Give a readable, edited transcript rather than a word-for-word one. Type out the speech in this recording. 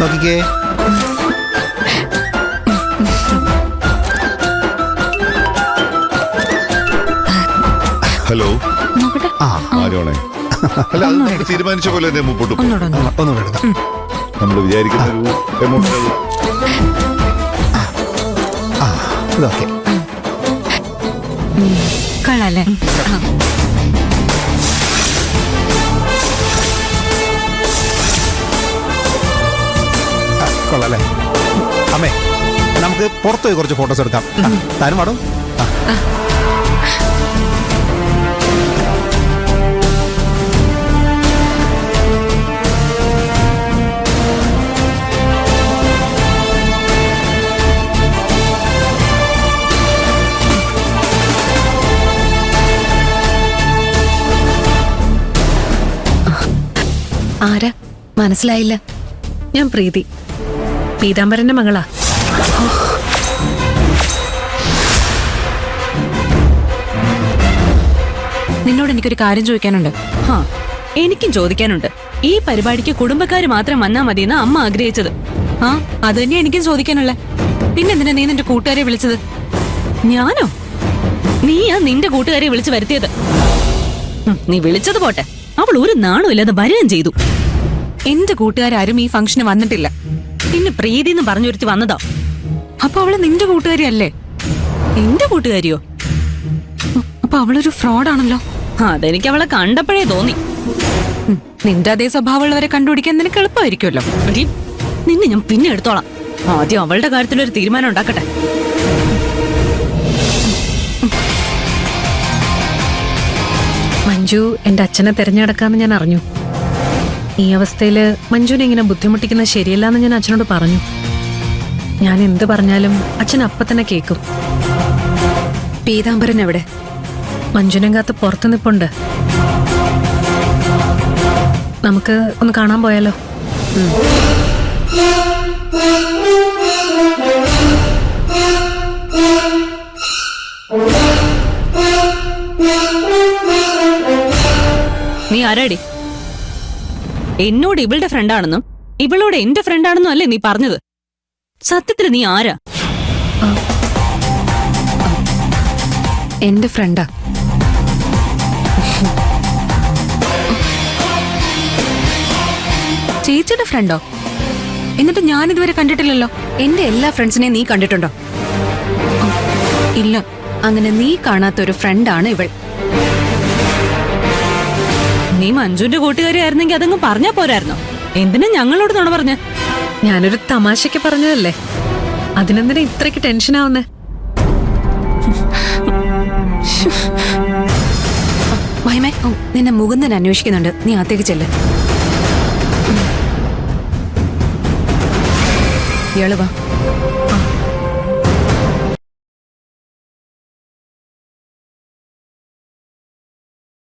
നോക്കിക്കേ. ഹലോ. നോക്കട്ടെ. ആരോണേ? അല്ല, അത് നമ്മൾ തീരുമാനിച്ച പോലെ തന്നെ മുമ്പോട്ട് പോകും. ഒന്നുകൂടെ എടുക്കാം. നമ്മൾ വിചാരിക്കുന്ന ഒരു എമൗണ്ട്. ഇതൊക്കെ കൊള്ളാല്ലേ? കൊള്ളാല്ലേ? അമ്മേ, നമുക്ക് പുറത്തു പോയി കുറച്ച് ഫോട്ടോസ് എടുക്കാം. താനും പാടും. ആരാ? മനസ്സിലായില്ല. ഞാൻ പ്രീതി, പീതാംബരന്റെ മകളാ. നിന്നോട് എനിക്കൊരു കാര്യം ചോദിക്കാനുണ്ട്. എനിക്കും ചോദിക്കാനുണ്ട്. ഈ പരിപാടിക്ക് കുടുംബക്കാര് മാത്രം വന്നാ മതിയെന്ന് അമ്മ ആഗ്രഹിച്ചത്. അത് തന്നെ എനിക്കും ചോദിക്കാനുള്ള. പിന്നെന്തിനാ നീ നിന്റെ കൂട്ടുകാരെ വിളിച്ചത്? ഞാനോ? നീയാ നിന്റെ കൂട്ടുകാരെ വിളിച്ചു വരുത്തിയത്. നീ വിളിച്ചത് പോട്ടെ, അവൾ ഒരു നാണും ഇല്ലാതെ വരികയും ചെയ്തു. എന്റെ കൂട്ടുകാരും ഈ ഫംഗ്ഷന് വന്നിട്ടില്ല. പിന്നെ പ്രീതി എന്ന് പറഞ്ഞൊരുത്തി വന്നതാ. അപ്പൊ അവള് നിന്റെ കൂട്ടുകാരി അല്ലേ? എന്റെ കൂട്ടുകാരിയോ? അപ്പൊ അവളൊരു ഫ്രോഡാണല്ലോ. അതെനിക്ക് അവളെ കണ്ടപ്പോഴേ തോന്നി. നിന്റെ അതേ സ്വഭാവമുള്ളവരെ കണ്ടുപിടിക്കാൻ നിനക്ക് എളുപ്പമായിരിക്കുമല്ലോ. നിന്നെ ഞാൻ പിന്നെ എടുത്തോളാം. ആദ്യം അവളുടെ കാര്യത്തിലൊരു തീരുമാനം ഉണ്ടാക്കട്ടെ. മഞ്ജു എന്റെ അച്ഛനെ തെരഞ്ഞെടുക്കാന്ന് ഞാൻ അറിഞ്ഞു. ഈ അവസ്ഥയില് മഞ്ജുവിനെ ഇങ്ങനെ ബുദ്ധിമുട്ടിക്കുന്നത് ശരിയല്ലാന്ന് ഞാൻ അച്ഛനോട് പറഞ്ഞു. ഞാൻ എന്ത് പറഞ്ഞാലും അച്ഛൻ അപ്പൊ തന്നെ കേൾക്കും. പീതാംബരൻ എവിടെ? മഞ്ജുനെ കാത്ത് പുറത്തു നിപ്പുണ്ട്. നമുക്ക് ഒന്ന് കാണാൻ പോയാലോ? നീ ആരാടി? എന്നോട് ഇവളുടെ ഫ്രണ്ടാണെന്നും ഇവളോട് എന്റെ ഫ്രണ്ടാണെന്നും അല്ലേ നീ പറഞ്ഞത്? സത്യത്തിൽ നീ ആരാ? എന്റെ ഫ്രണ്ടാ. ചേച്ചിയുടെ ഫ്രണ്ടോ? എന്നിട്ട് ഞാൻ ഇതുവരെ കണ്ടിട്ടില്ലല്ലോ. എന്റെ എല്ലാ ഫ്രണ്ട്സിനെയും നീ കണ്ടിട്ടുണ്ടോ? ഇല്ല. അങ്ങനെ നീ കാണാത്തൊരു ഫ്രണ്ടാണ് ഇവൾ. നീ മഞ്ജുവിന്റെ കൂട്ടുകാരി ആയിരുന്നെങ്കിൽ അതങ്ങ് പറഞ്ഞാ പോരായിരുന്നോ? എന്തിനാ ഞങ്ങളോട് നുണ പറഞ്ഞ? ഞാനൊരു തമാശക്ക് പറഞ്ഞതല്ലേ. അതിനെന്തിനാ ഇത്രയ്ക്ക് ടെൻഷൻ ആവുന്നേ? മഹിമേ, നിന്നെ മുകുന്ദൻ അന്വേഷിക്കുന്നുണ്ട്. നീ അകത്തേക്ക് ചെല്ല്. ഇയാള് വാ.